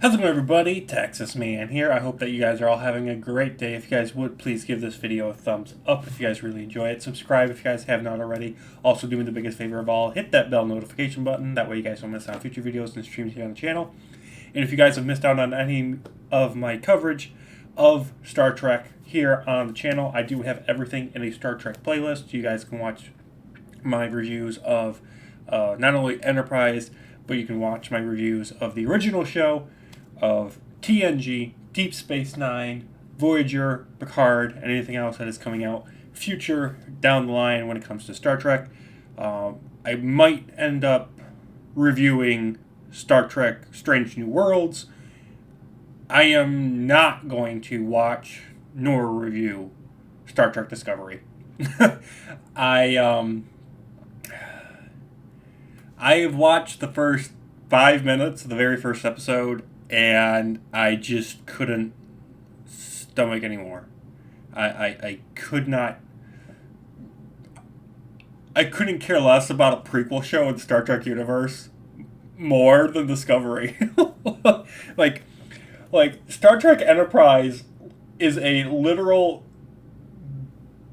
How's it going, everybody? Texas Man here. I hope that you guys are all having a great day. If you guys would, please give this video a thumbs up if you guys really enjoy it. Subscribe if you guys have not already. Also, do me the biggest favor of all, hit that bell notification button. That way you guys don't miss out on future videos and streams here on the channel. And if you guys have missed out on any of my coverage of Star Trek here on the channel, I do have everything in a Star Trek playlist. You guys can watch my reviews of not only Enterprise, but you can watch my reviews of the original show, of TNG, Deep Space Nine, Voyager, Picard, and anything else that is coming out future down the line when it comes to Star Trek. I might end up reviewing Star Trek Strange New Worlds. I am not going to watch nor review Star Trek Discovery. I have watched the first 5 minutes of the very first episode, and I just couldn't stomach anymore. I could not. I couldn't care less about a prequel show in the Star Trek universe more than Discovery. like Star Trek Enterprise is a literal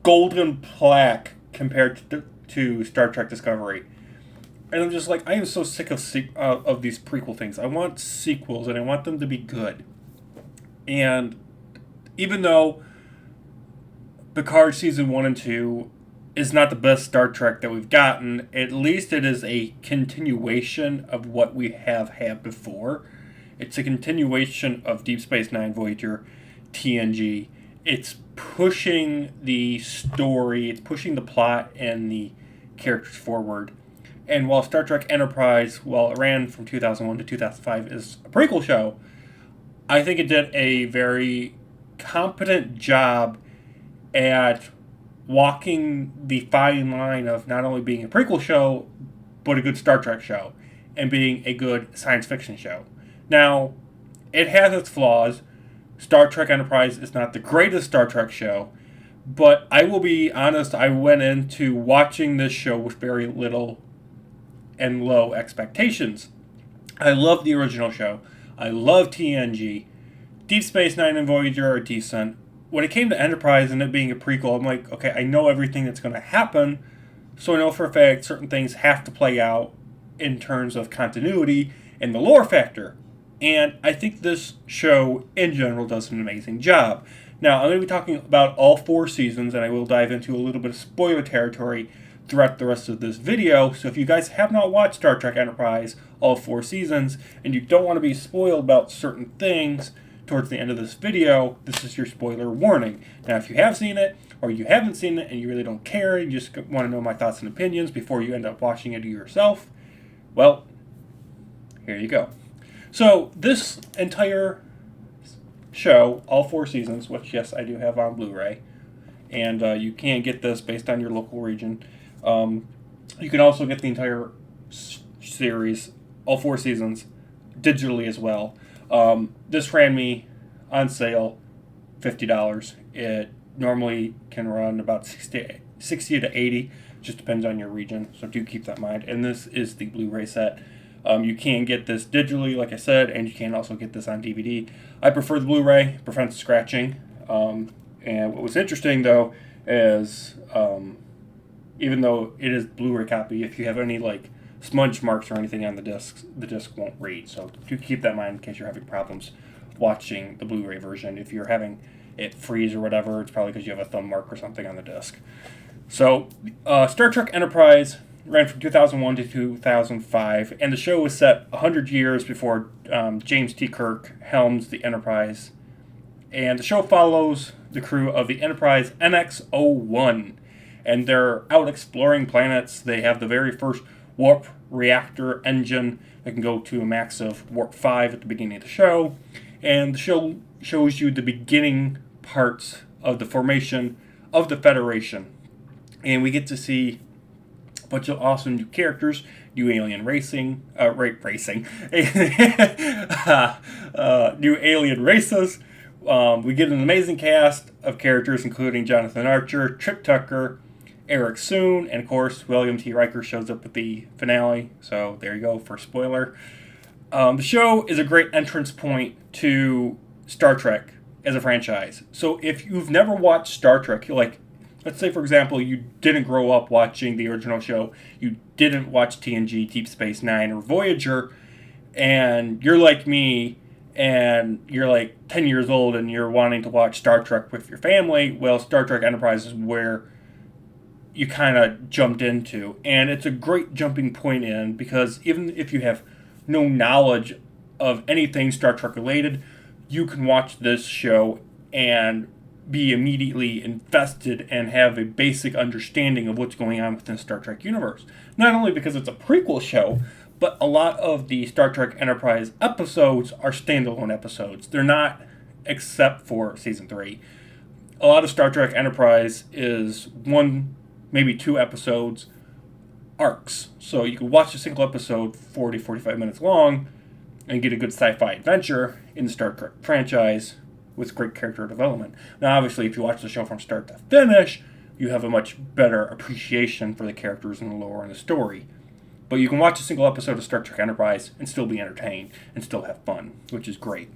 golden plaque compared to Star Trek Discovery. And I'm just like, I am so sick of these prequel things. I want sequels, and I want them to be good. And even though Picard Season 1 and 2 is not the best Star Trek that we've gotten, at least it is a continuation of what we have had before. It's a continuation of Deep Space Nine, Voyager, TNG. It's pushing the story, it's pushing the plot and the characters forward. And while Star Trek Enterprise, it ran from 2001 to 2005, is a prequel show, I think it did a very competent job at walking the fine line of not only being a prequel show, but a good Star Trek show, and being a good science fiction show. Now, it has its flaws. Star Trek Enterprise is not the greatest Star Trek show, but I will be honest, I went into watching this show with very little and low expectations. I love the original show. I love TNG. Deep Space Nine and Voyager are decent. When it came to Enterprise and it being a prequel, I'm like, okay, I know everything that's going to happen, so I know for a fact certain things have to play out in terms of continuity and the lore factor. And I think this show, in general, does an amazing job. Now, I'm going to be talking about all 4 seasons, and I will dive into a little bit of spoiler territory throughout the rest of this video. So if you guys have not watched Star Trek Enterprise, all 4 seasons, and you don't want to be spoiled about certain things towards the end of this video, this is your spoiler warning. Now, if you have seen it, or you haven't seen it, and you really don't care, you just want to know my thoughts and opinions before you end up watching it yourself, well, here you go. So this entire show, all 4 seasons, which yes, I do have on Blu-ray, and you can get this based on your local region. You can also get the entire series, all 4 seasons, digitally as well. This ran me on sale $50. It normally can run about 60 to 80, just depends on your region, so do keep that in mind. And this is the Blu-ray set. You can get this digitally, like I said, and you can also get this on DVD. I prefer the Blu-ray, prevents scratching. And what was interesting, though, is even though it is Blu-ray copy, if you have any smudge marks or anything on the disc won't read. So do keep that in mind in case you're having problems watching the Blu-ray version. If you're having it freeze or whatever, it's probably because you have a thumb mark or something on the disc. So Star Trek Enterprise ran from 2001 to 2005, and the show was set 100 years before James T. Kirk helms the Enterprise. And the show follows the crew of the Enterprise NX-01, and they're out exploring planets. They have the very first warp reactor engine that can go to a max of warp 5 at the beginning of the show. And the show shows you the beginning parts of the formation of the Federation. And we get to see a bunch of awesome new characters, new alien new alien races. We get an amazing cast of characters, including Jonathan Archer, Trip Tucker, Eric Soon, and of course, William T. Riker shows up at the finale. So there you go for spoiler. The show is a great entrance point to Star Trek as a franchise. So if you've never watched Star Trek, you're like, let's say, for example, you didn't grow up watching the original show, you didn't watch TNG, Deep Space Nine, or Voyager, and you're like me, and you're like 10 years old and you're wanting to watch Star Trek with your family, well, Star Trek Enterprise is where you kind of jumped into. And it's a great jumping point in because even if you have no knowledge of anything Star Trek related, you can watch this show and be immediately invested and have a basic understanding of what's going on within the Star Trek universe. Not only because it's a prequel show, but a lot of the Star Trek Enterprise episodes are standalone episodes. They're not, except for season 3. A lot of Star Trek Enterprise is one, maybe 2 episodes arcs. So you can watch a single episode 40, 45 minutes long and get a good sci-fi adventure in the Star Trek franchise with great character development. Now, obviously, if you watch the show from start to finish, you have a much better appreciation for the characters and the lore and the story. But you can watch a single episode of Star Trek Enterprise and still be entertained and still have fun, which is great.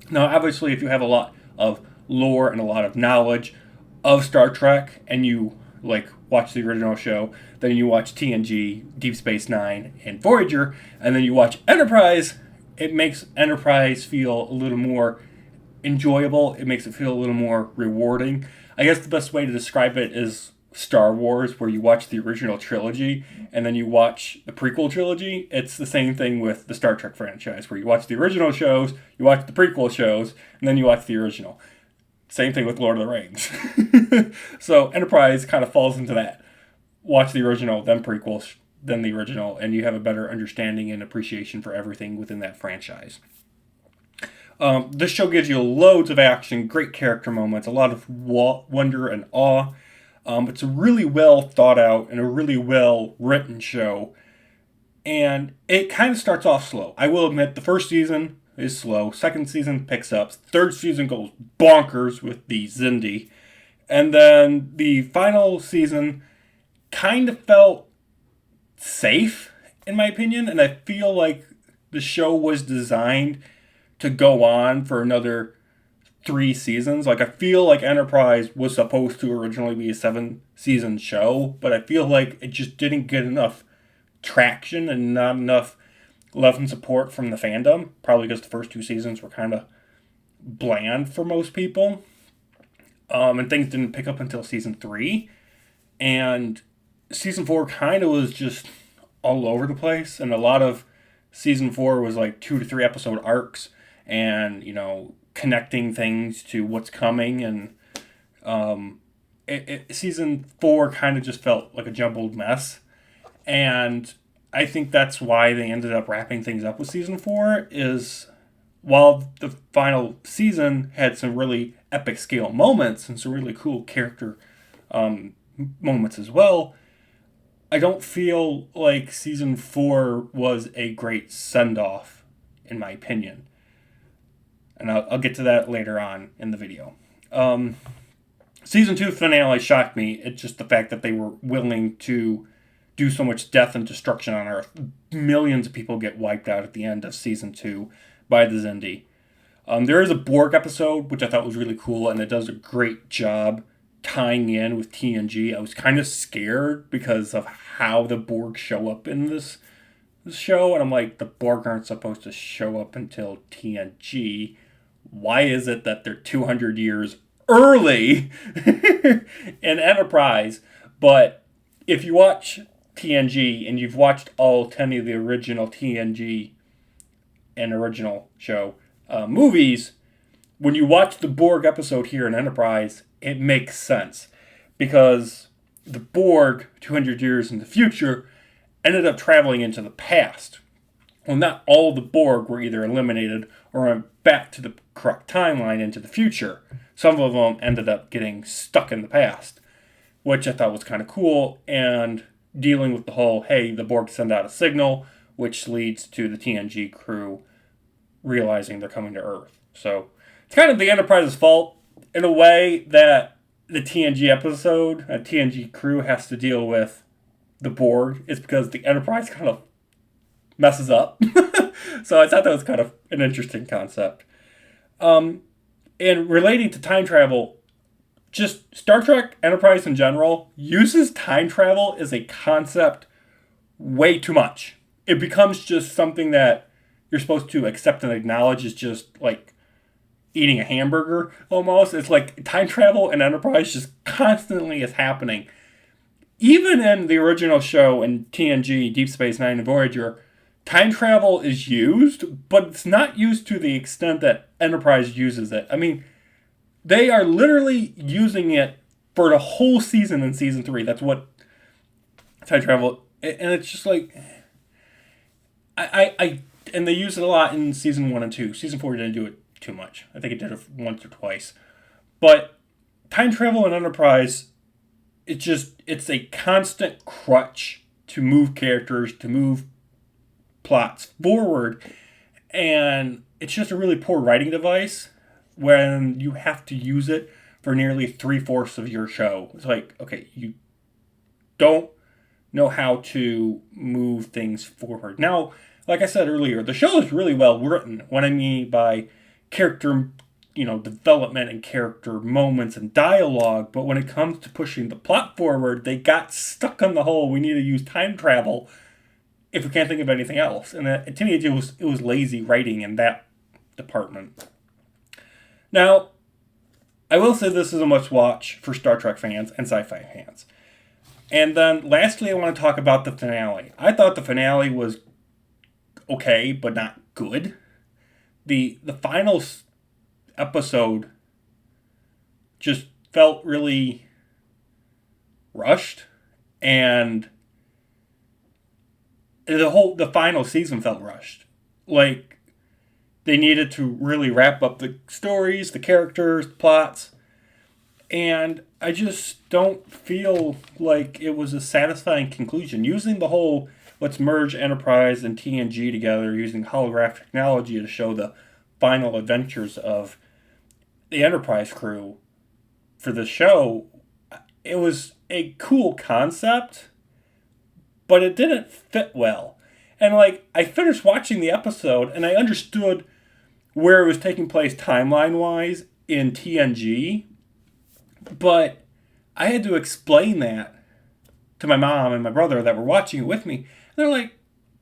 Now, obviously, if you have a lot of lore and a lot of knowledge of Star Trek and you like watch the original show, then you watch TNG, Deep Space Nine, and Voyager, and then you watch Enterprise, it makes Enterprise feel a little more enjoyable. It makes it feel a little more rewarding. I guess the best way to describe it is Star Wars, where you watch the original trilogy and then you watch the prequel trilogy. It's the same thing with the Star Trek franchise, where you watch the original shows, you watch the prequel shows, and then you watch the original. Same thing with Lord of the Rings. So Enterprise kind of falls into that. Watch the original, then prequels, then the original, and you have a better understanding and appreciation for everything within that franchise. This show gives you loads of action, great character moments, a lot of wonder and awe. It's a really well thought out and a really well written show. And it kind of starts off slow. I will admit, the first season is slow. Second season picks up. Third season goes bonkers with the Xindi. And then the final season kind of felt safe, in my opinion. And I feel like the show was designed to go on for another 3 seasons. Like, I feel like Enterprise was supposed to originally be a 7-season show, but I feel like it just didn't get enough traction and not enough love and support from the fandom. Probably because the first 2 seasons were kind of bland for most people. And things didn't pick up until season 3. And season 4 kind of was just all over the place. And a lot of season 4 was like 2 to 3 episode arcs and, connecting things to what's coming. And season 4 kind of just felt like a jumbled mess. And I think that's why they ended up wrapping things up with season 4, is while the final season had some really epic scale moments and some really cool character moments as well, I don't feel like season 4 was a great send-off, in my opinion. And I'll get to that later on in the video. Season 2 finale shocked me. It's just the fact that they were willing to do so much death and destruction on Earth. Millions of people get wiped out at the end of season 2 by the Xindi. There is a Borg episode, which I thought was really cool, and it does a great job tying in with TNG. I was kind of scared because of how the Borg show up in this show, and I'm like, the Borg aren't supposed to show up until TNG. Why is it that they're 200 years early in Enterprise? But if you watch TNG and you've watched all 10 of the original TNG and original show movies, when you watch the Borg episode here in Enterprise, it makes sense. Because the Borg, 200 years in the future, ended up traveling into the past. Well, not all the Borg were either eliminated or went back to the correct timeline into the future. Some of them ended up getting stuck in the past, which I thought was kind of cool, and dealing with the whole, hey, the Borg send out a signal, which leads to the TNG crew realizing they're coming to Earth. So it's kind of the Enterprise's fault, in a way, that the TNG episode, a TNG crew has to deal with the Borg, is because the Enterprise kind of messes up. So I thought that was kind of an interesting concept. And relating to time travel, just Star Trek Enterprise in general uses time travel as a concept way too much. It becomes just something that you're supposed to accept and acknowledge is just like eating a hamburger almost. It's like time travel and Enterprise just constantly is happening. Even in the original show in TNG, Deep Space Nine and Voyager, time travel is used, but it's not used to the extent that Enterprise uses it. I mean, they are literally using it for the whole season in season 3. That's what time travel, and it's just like, and they use it a lot in season 1 and 2. Season 4 didn't do it too much. I think it did it once or twice. But time travel and Enterprise, it's a constant crutch to move characters, to move plots forward, and it's just a really poor writing device when you have to use it for nearly 3/4 of your show. It's like, okay, you don't know how to move things forward. Now, like I said earlier, the show is really well written. What I mean by character, development and character moments and dialogue, but when it comes to pushing the plot forward, they got stuck on the whole, we need to use time travel if we can't think of anything else. And to me, it was lazy writing in that department. Now, I will say this is a must-watch for Star Trek fans and sci-fi fans. And then, lastly, I want to talk about the finale. I thought the finale was okay, but not good. The final episode just felt really rushed, and the final season felt rushed. Like, they needed to really wrap up the stories, the characters, the plots, and I just don't feel like it was a satisfying conclusion. Using the whole let's merge Enterprise and TNG together using holographic technology to show the final adventures of the Enterprise crew for the show, it was a cool concept, but it didn't fit well. And like, I finished watching the episode and I understood where it was taking place timeline-wise in TNG, but I had to explain that to my mom and my brother that were watching it with me. And they're like,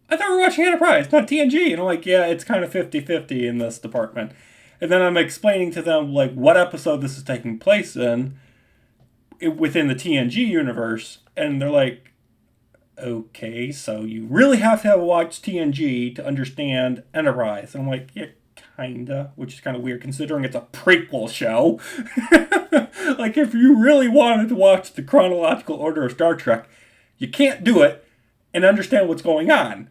I thought we were watching Enterprise, not TNG. And I'm like, yeah, it's kind of 50-50 in this department. And then I'm explaining to them like what episode this is taking place in within the TNG universe. And they're like, okay, so you really have to have watched TNG to understand Enterprise. And I'm like, yeah, kinda, which is kind of weird considering it's a prequel show. Like, if you really wanted to watch the chronological order of Star Trek, you can't do it and understand what's going on.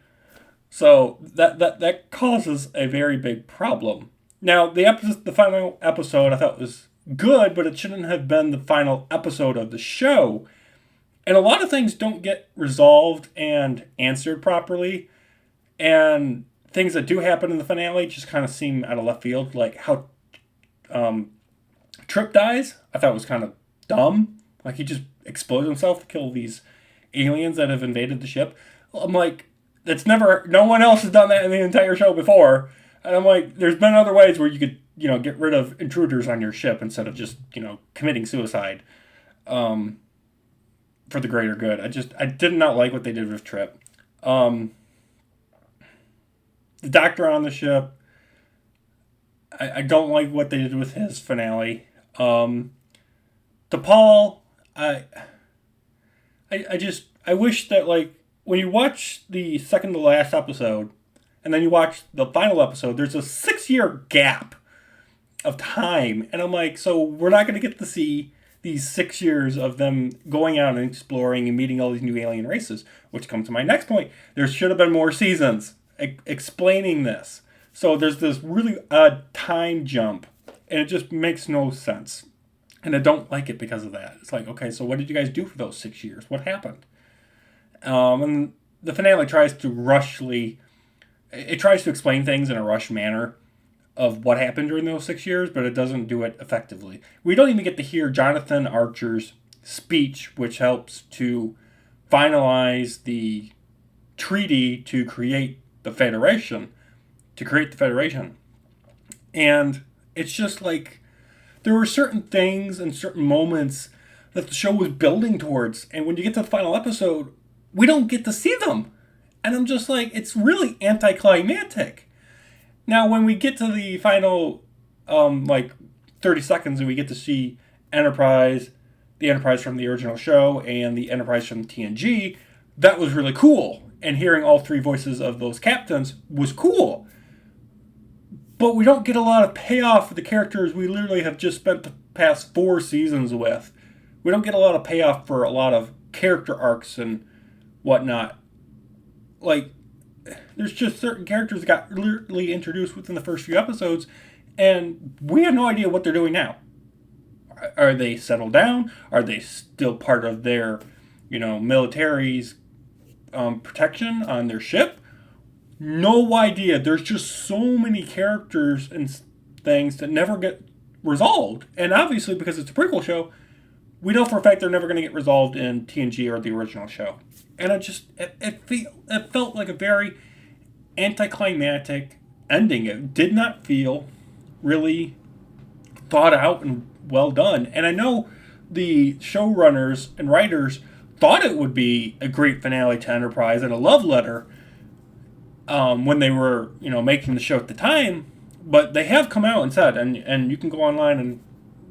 So that causes a very big problem. Now, the final episode I thought was good, but it shouldn't have been the final episode of the show. And a lot of things don't get resolved and answered properly. And things that do happen in the finale just kind of seem out of left field. Like how Trip dies, I thought was kind of dumb. Like, he just explodes himself to kill these aliens that have invaded the ship. I'm like, no one else has done that in the entire show before. And I'm like, there's been other ways where you could, get rid of intruders on your ship instead of just, committing suicide for the greater good. I did not like what they did with Trip. The doctor on the ship, I don't like what they did with his finale. T'Pol, I wish that, like, when you watch the second to last episode and then you watch the final episode, there's a 6-year gap of time. And I'm like, so we're not going to get to see these 6 years of them going out and exploring and meeting all these new alien races, which comes to my next point. There should have been more seasons explaining this. So there's this really odd time jump, and it just makes no sense. And I don't like it because of that. It's like, okay, so what did you guys do for those 6 years? What happened? And the finale tries to explain things in a rushed manner of what happened during those 6 years, but it doesn't do it effectively. We don't even get to hear Jonathan Archer's speech, which helps to finalize the treaty to create the Federation. to create the Federation. And it's just like there were certain things and certain moments that the show was building towards, and when you get to the final episode, we don't get to see them. And I'm just like, it's really anticlimactic. Now, when we get to the final, 30 seconds, and we get to see Enterprise, the Enterprise from the original show, and the Enterprise from TNG, that was really cool. And hearing all three voices of those captains was cool. But we don't get a lot of payoff for the characters we literally have just spent the past 4 seasons with. We don't get a lot of payoff for a lot of character arcs and whatnot. Like, there's just certain characters that got literally introduced within the first few episodes, and we have no idea what they're doing now. Are they settled down? Are they still part of their, military's protection on their ship? No idea. There's just so many characters and things that never get resolved. And obviously, because it's a prequel show, we know for a fact they're never going to get resolved in TNG or the original show. And it felt like a very anticlimactic ending. It did not feel really thought out and well done. And I know the showrunners and writers thought it would be a great finale to Enterprise and a love letter when they were, making the show at the time. But they have come out and said, and you can go online and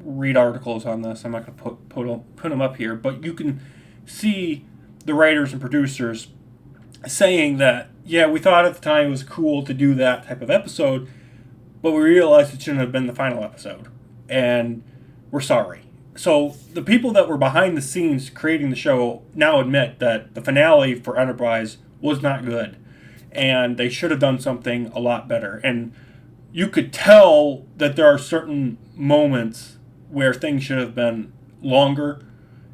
read articles on this. I'm not going to put them up here, but you can see the writers and producers saying that, yeah, we thought at the time it was cool to do that type of episode, but we realized it shouldn't have been the final episode, and we're sorry. So the people that were behind the scenes creating the show now admit that the finale for Enterprise was not good, and they should have done something a lot better. And you could tell that there are certain moments where things should have been longer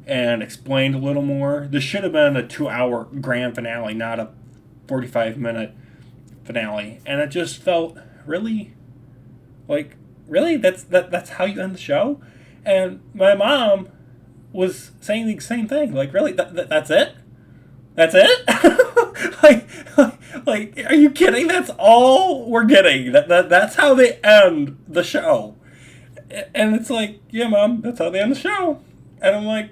and explained a little more. This should have been a 2-hour grand finale, not a 45-minute finale. And it just felt really like, really? That's how you end the show? And my mom was saying the same thing. Like, really? That's it? That's it? like, are you kidding? That's all we're getting. That's how they end the show. And it's like, yeah, Mom, that's how they end the show. And I'm like,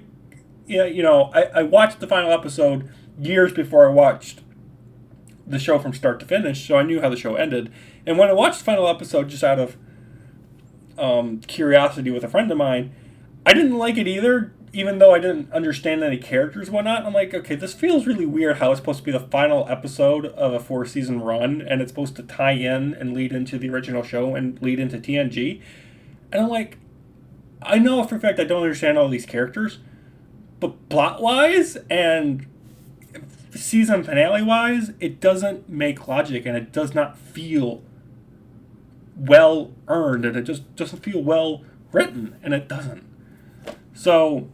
yeah, I watched the final episode years before I watched the show from start to finish, so I knew how the show ended. And when I watched the final episode just out of curiosity with a friend of mine, I didn't like it either, even though I didn't understand any characters and whatnot. I'm like, okay, this feels really weird how it's supposed to be the final episode of a 4-season run, and it's supposed to tie in and lead into the original show and lead into TNG. And I'm like, I know for a fact I don't understand all these characters, but plot-wise and season finale-wise, it doesn't make logic, and it does not feel well earned, and it just doesn't feel well written, and it doesn't. So,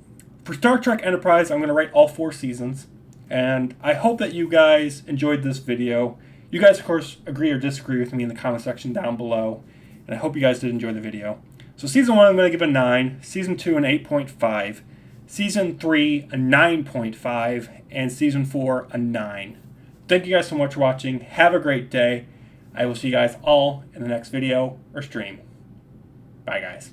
for Star Trek Enterprise, I'm going to rate all 4 seasons, and I hope that you guys enjoyed this video. You guys, of course, agree or disagree with me in the comment section down below, and I hope you guys did enjoy the video. So, Season 1, I'm going to give a 9, Season 2, an 8.5, Season 3, a 9.5, and Season 4, a 9. Thank you guys so much for watching. Have a great day. I will see you guys all in the next video or stream. Bye, guys.